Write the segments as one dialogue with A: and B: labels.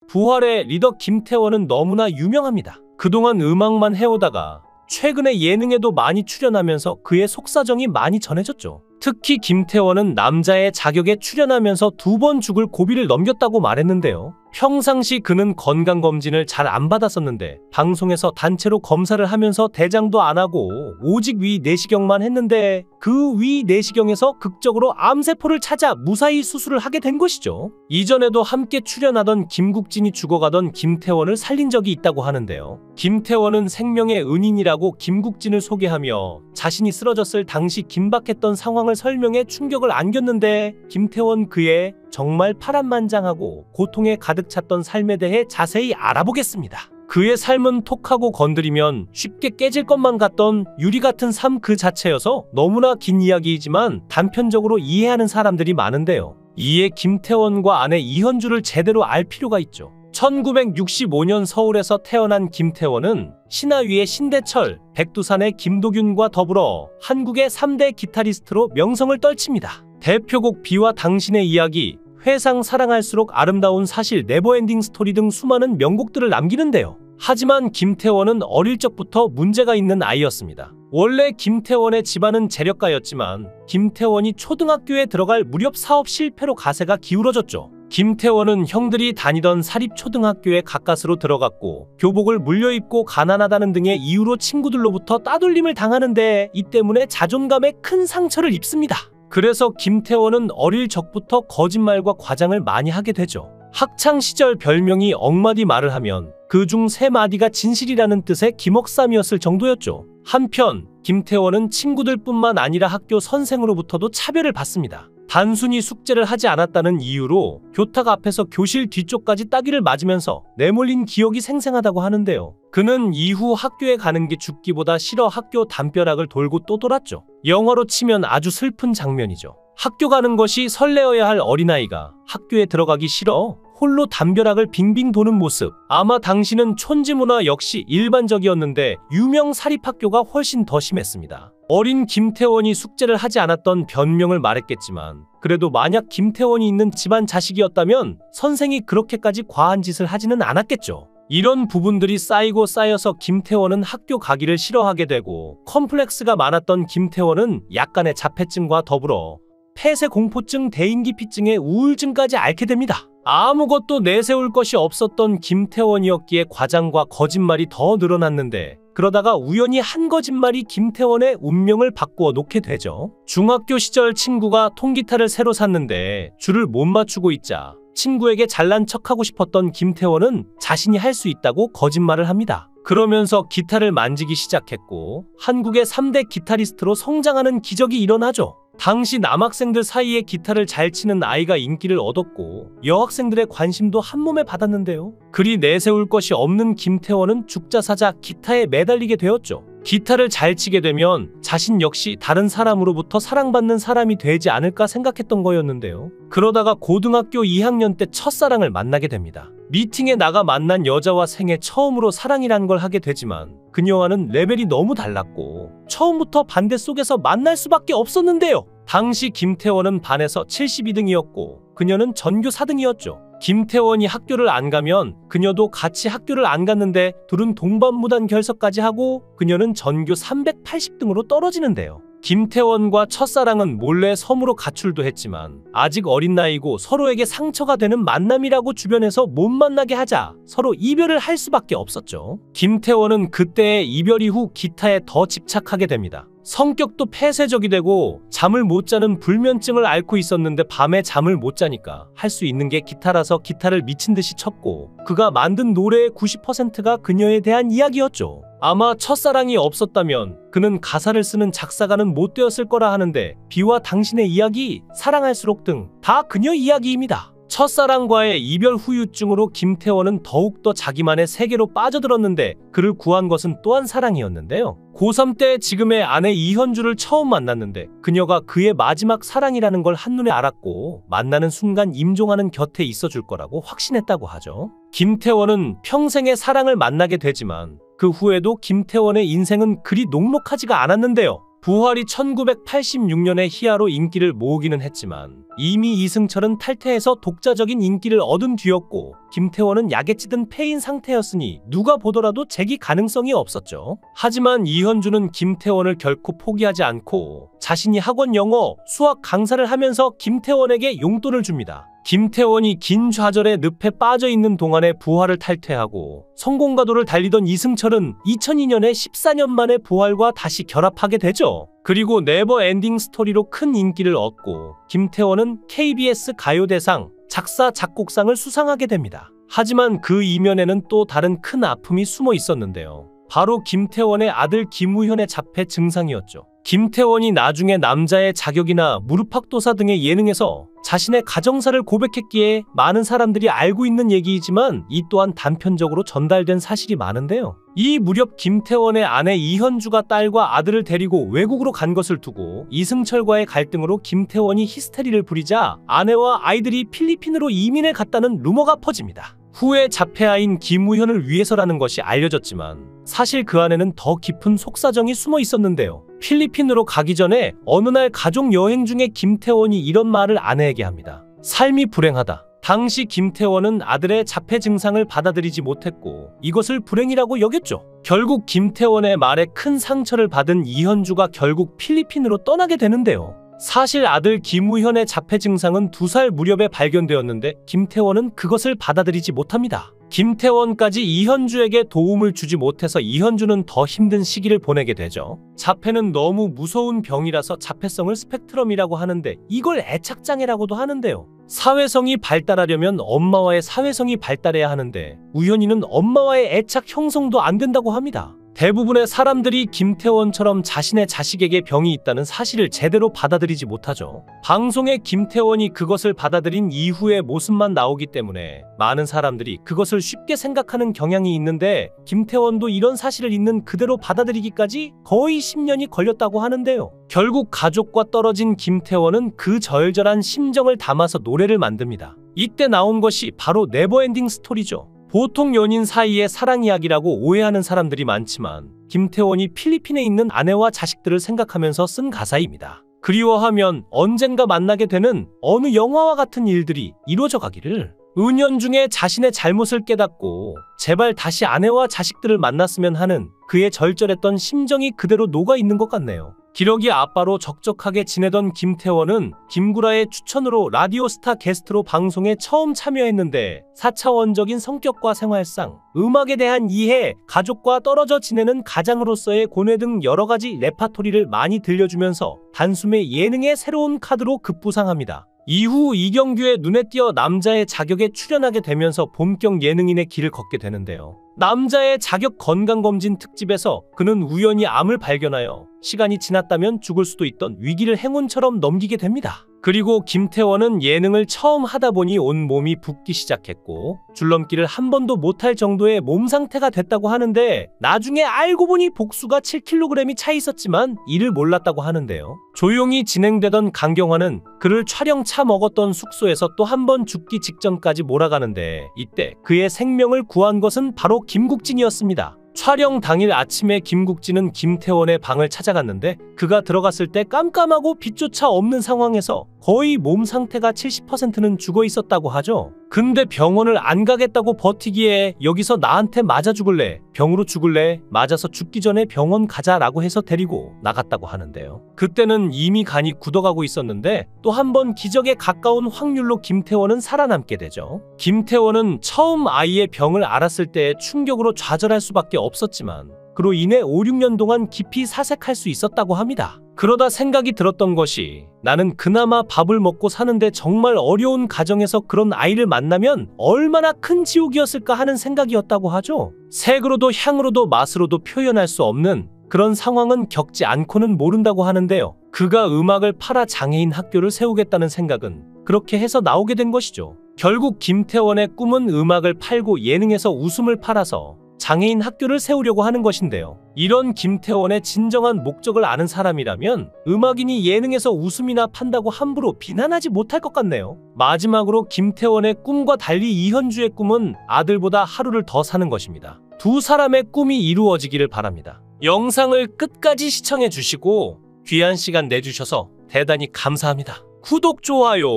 A: 부활의 리더 김태원은 너무나 유명합니다. 그동안 음악만 해오다가 최근에 예능에도 많이 출연하면서 그의 속사정이 많이 전해졌죠. 특히 김태원은 남자의 자격에 출연하면서 2번 죽을 고비를 넘겼다고 말했는데요. 평상시 그는 건강검진을 잘 안 받았었는데 방송에서 단체로 검사를 하면서 대장도 안 하고 오직 위 내시경만 했는데 그 위 내시경에서 극적으로 암세포를 찾아 무사히 수술을 하게 된 것이죠. 이전에도 함께 출연하던 김국진이 죽어가던 김태원을 살린 적이 있다고 하는데요. 김태원은 생명의 은인이라고 김국진을 소개하며 자신이 쓰러졌을 당시 긴박했던 상황을 설명해 충격을 안겼는데 김태원 그의 정말 파란만장하고 고통에 가득 찼던 삶에 대해 자세히 알아보겠습니다. 그의 삶은 톡하고 건드리면 쉽게 깨질 것만 같던 유리 같은 삶 그 자체여서 너무나 긴 이야기이지만 단편적으로 이해하는 사람들이 많은데요. 이에 김태원과 아내 이현주를 제대로 알 필요가 있죠. 1965년 서울에서 태어난 김태원은 신하위의 신대철, 백두산의 김도균과 더불어 한국의 3대 기타리스트로 명성을 떨칩니다. 대표곡 비와 당신의 이야기, 회상 사랑할수록 아름다운 사실, 네버엔딩 스토리 등 수많은 명곡들을 남기는데요. 하지만 김태원은 어릴 적부터 문제가 있는 아이였습니다. 원래 김태원의 집안은 재력가였지만 김태원이 초등학교에 들어갈 무렵 사업 실패로 가세가 기울어졌죠. 김태원은 형들이 다니던 사립초등학교에 가까스로 들어갔고 교복을 물려입고 가난하다는 등의 이유로 친구들로부터 따돌림을 당하는데 이 때문에 자존감에 큰 상처를 입습니다. 그래서 김태원은 어릴 적부터 거짓말과 과장을 많이 하게 되죠. 학창시절 별명이 억마디 말을 하면 그중 3마디가 진실이라는 뜻의 김억삼이었을 정도였죠. 한편 김태원은 친구들뿐만 아니라 학교 선생으로부터도 차별을 받습니다. 단순히 숙제를 하지 않았다는 이유로 교탁 앞에서 교실 뒤쪽까지 따귀를 맞으면서 내몰린 기억이 생생하다고 하는데요. 그는 이후 학교에 가는 게 죽기보다 싫어 학교 담벼락을 돌고 또 돌았죠. 영화로 치면 아주 슬픈 장면이죠. 학교 가는 것이 설레어야 할 어린아이가 학교에 들어가기 싫어 홀로 담벼락을 빙빙 도는 모습. 아마 당시는 촌지문화 역시 일반적이었는데 유명 사립학교가 훨씬 더 심했습니다. 어린 김태원이 숙제를 하지 않았던 변명을 말했겠지만 그래도 만약 김태원이 있는 집안 자식이었다면 선생이 그렇게까지 과한 짓을 하지는 않았겠죠. 이런 부분들이 쌓이고 쌓여서 김태원은 학교 가기를 싫어하게 되고 컴플렉스가 많았던 김태원은 약간의 자폐증과 더불어 폐쇄공포증, 대인기피증의 우울증까지 앓게 됩니다. 아무것도 내세울 것이 없었던 김태원이었기에 과장과 거짓말이 더 늘어났는데 그러다가 우연히 한 거짓말이 김태원의 운명을 바꾸어 놓게 되죠. 중학교 시절 친구가 통기타를 새로 샀는데 줄을 못 맞추고 있자 친구에게 잘난 척하고 싶었던 김태원은 자신이 할 수 있다고 거짓말을 합니다. 그러면서 기타를 만지기 시작했고 한국의 3대 기타리스트로 성장하는 기적이 일어나죠. 당시 남학생들 사이에 기타를 잘 치는 아이가 인기를 얻었고 여학생들의 관심도 한몸에 받았는데요. 그리 내세울 것이 없는 김태원은 죽자사자 기타에 매달리게 되었죠. 기타를 잘 치게 되면 자신 역시 다른 사람으로부터 사랑받는 사람이 되지 않을까 생각했던 거였는데요. 그러다가 고등학교 2학년 때 첫사랑을 만나게 됩니다. 미팅에 나가 만난 여자와 생애 처음으로 사랑이란 걸 하게 되지만 그녀와는 레벨이 너무 달랐고 처음부터 반대 속에서 만날 수밖에 없었는데요. 당시 김태원은 반에서 72등이었고 그녀는 전교 4등이었죠. 김태원이 학교를 안 가면 그녀도 같이 학교를 안 갔는데 둘은 동반무단 결석까지 하고 그녀는 전교 380등으로 떨어지는데요. 김태원과 첫사랑은 몰래 섬으로 가출도 했지만 아직 어린 나이고 서로에게 상처가 되는 만남이라고 주변에서 못 만나게 하자 서로 이별을 할 수밖에 없었죠. 김태원은 그때의 이별 이후 기타에 더 집착하게 됩니다. 성격도 폐쇄적이 되고 잠을 못 자는 불면증을 앓고 있었는데 밤에 잠을 못 자니까 할 수 있는 게 기타라서 기타를 미친 듯이 쳤고 그가 만든 노래의 90%가 그녀에 대한 이야기였죠. 아마 첫사랑이 없었다면 그는 가사를 쓰는 작사가는 못 되었을 거라 하는데 비와 당신의 이야기, 사랑할수록 등 다 그녀 이야기입니다. 첫사랑과의 이별 후유증으로 김태원은 더욱더 자기만의 세계로 빠져들었는데 그를 구한 것은 또한 사랑이었는데요. 고3 때 지금의 아내 이현주를 처음 만났는데 그녀가 그의 마지막 사랑이라는 걸 한눈에 알았고 만나는 순간 임종하는 곁에 있어줄 거라고 확신했다고 하죠. 김태원은 평생의 사랑을 만나게 되지만 그 후에도 김태원의 인생은 그리 녹록하지가 않았는데요. 부활이 1986년에 희야로 인기를 모으기는 했지만 이미 이승철은 탈퇴해서 독자적인 인기를 얻은 뒤였고 김태원은 약에 찌든 폐인 상태였으니 누가 보더라도 재기 가능성이 없었죠. 하지만 이현주는 김태원을 결코 포기하지 않고 자신이 학원 영어, 수학 강사를 하면서 김태원에게 용돈을 줍니다. 김태원이 긴 좌절의 늪에 빠져있는 동안에 부활을 탈퇴하고 성공가도를 달리던 이승철은 2002년에 14년 만에 부활과 다시 결합하게 되죠. 그리고 네버 엔딩 스토리로 큰 인기를 얻고 김태원은 KBS 가요대상 작사, 작곡상을 수상하게 됩니다. 하지만 그 이면에는 또 다른 큰 아픔이 숨어 있었는데요. 바로 김태원의 아들 김우현의 자폐 증상이었죠. 김태원이 나중에 남자의 자격이나 무릎팍도사 등의 예능에서 자신의 가정사를 고백했기에 많은 사람들이 알고 있는 얘기이지만 이 또한 단편적으로 전달된 사실이 많은데요. 이 무렵 김태원의 아내 이현주가 딸과 아들을 데리고 외국으로 간 것을 두고 이승철과의 갈등으로 김태원이 히스테리를 부리자 아내와 아이들이 필리핀으로 이민을 갔다는 루머가 퍼집니다. 후에 자폐아인 김우현을 위해서라는 것이 알려졌지만 사실 그 안에는 더 깊은 속사정이 숨어 있었는데요. 필리핀으로 가기 전에 어느 날 가족 여행 중에 김태원이 이런 말을 아내에게 합니다. 삶이 불행하다. 당시 김태원은 아들의 자폐 증상을 받아들이지 못했고 이것을 불행이라고 여겼죠. 결국 김태원의 말에 큰 상처를 받은 이현주가 결국 필리핀으로 떠나게 되는데요. 사실 아들 김우현의 자폐 증상은 2살 무렵에 발견되었는데 김태원은 그것을 받아들이지 못합니다. 김태원까지 이현주에게 도움을 주지 못해서 이현주는 더 힘든 시기를 보내게 되죠. 자폐는 너무 무서운 병이라서 자폐성을 스펙트럼이라고 하는데 이걸 애착장애라고도 하는데요. 사회성이 발달하려면 엄마와의 사회성이 발달해야 하는데 우현이는 엄마와의 애착 형성도 안 된다고 합니다. 대부분의 사람들이 김태원처럼 자신의 자식에게 병이 있다는 사실을 제대로 받아들이지 못하죠. 방송에 김태원이 그것을 받아들인 이후의 모습만 나오기 때문에 많은 사람들이 그것을 쉽게 생각하는 경향이 있는데 김태원도 이런 사실을 있는 그대로 받아들이기까지 거의 10년이 걸렸다고 하는데요. 결국 가족과 떨어진 김태원은 그 절절한 심정을 담아서 노래를 만듭니다. 이때 나온 것이 바로 네버엔딩 스토리죠. 보통 연인 사이의 사랑 이야기라고 오해하는 사람들이 많지만 김태원이 필리핀에 있는 아내와 자식들을 생각하면서 쓴 가사입니다. 그리워하면 언젠가 만나게 되는 어느 영화와 같은 일들이 이루어져 가기를. 은연중에 자신의 잘못을 깨닫고 제발 다시 아내와 자식들을 만났으면 하는 그의 절절했던 심정이 그대로 녹아있는 것 같네요. 기러기 아빠로 적적하게 지내던 김태원은 김구라의 추천으로 라디오스타 게스트로 방송에 처음 참여했는데 4차원적인 성격과 생활상, 음악에 대한 이해, 가족과 떨어져 지내는 가장으로서의 고뇌 등 여러가지 레파토리를 많이 들려주면서 단숨에 예능의 새로운 카드로 급부상합니다. 이후 이경규의 눈에 띄어 남자의 자격에 출연하게 되면서 본격 예능인의 길을 걷게 되는데요. 남자의 자격 건강검진 특집에서 그는 우연히 암을 발견하여 시간이 지났다면 죽을 수도 있던 위기를 행운처럼 넘기게 됩니다. 그리고 김태원은 예능을 처음 하다 보니 온몸이 붓기 시작했고 줄넘기를 한 번도 못할 정도의 몸 상태가 됐다고 하는데 나중에 알고 보니 복수가 7kg이 차 있었지만 이를 몰랐다고 하는데요. 조용히 진행되던 강경화는 그를 촬영차 먹었던 숙소에서 또 한 번 죽기 직전까지 몰아가는데 이때 그의 생명을 구한 것은 바로 김국진이었습니다. 촬영 당일 아침에 김국진은 김태원의 방을 찾아갔는데 그가 들어갔을 때 깜깜하고 빛조차 없는 상황에서 거의 몸 상태가 70%는 죽어 있었다고 하죠. 근데 병원을 안 가겠다고 버티기에 여기서 나한테 맞아 죽을래? 병으로 죽을래? 맞아서 죽기 전에 병원 가자라고 해서 데리고 나갔다고 하는데요. 그때는 이미 간이 굳어가고 있었는데 또 한 번 기적에 가까운 확률로 김태원은 살아남게 되죠. 김태원은 처음 아이의 병을 알았을 때의 충격으로 좌절할 수밖에 없었지만 그로 인해 5, 6년 동안 깊이 사색할 수 있었다고 합니다. 그러다 생각이 들었던 것이 나는 그나마 밥을 먹고 사는데 정말 어려운 가정에서 그런 아이를 만나면 얼마나 큰 지옥이었을까 하는 생각이었다고 하죠. 색으로도 향으로도 맛으로도 표현할 수 없는 그런 상황은 겪지 않고는 모른다고 하는데요. 그가 음악을 팔아 장애인 학교를 세우겠다는 생각은 그렇게 해서 나오게 된 것이죠. 결국 김태원의 꿈은 음악을 팔고 예능에서 웃음을 팔아서 장애인 학교를 세우려고 하는 것인데요. 이런 김태원의 진정한 목적을 아는 사람이라면 음악인이 예능에서 웃음이나 판다고 함부로 비난하지 못할 것 같네요. 마지막으로 김태원의 꿈과 달리 이현주의 꿈은 아들보다 하루를 더 사는 것입니다. 두 사람의 꿈이 이루어지기를 바랍니다. 영상을 끝까지 시청해 주시고 귀한 시간 내주셔서 대단히 감사합니다. 구독, 좋아요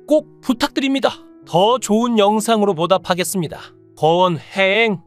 A: 꼭 부탁드립니다. 더 좋은 영상으로 보답하겠습니다. 거원 행행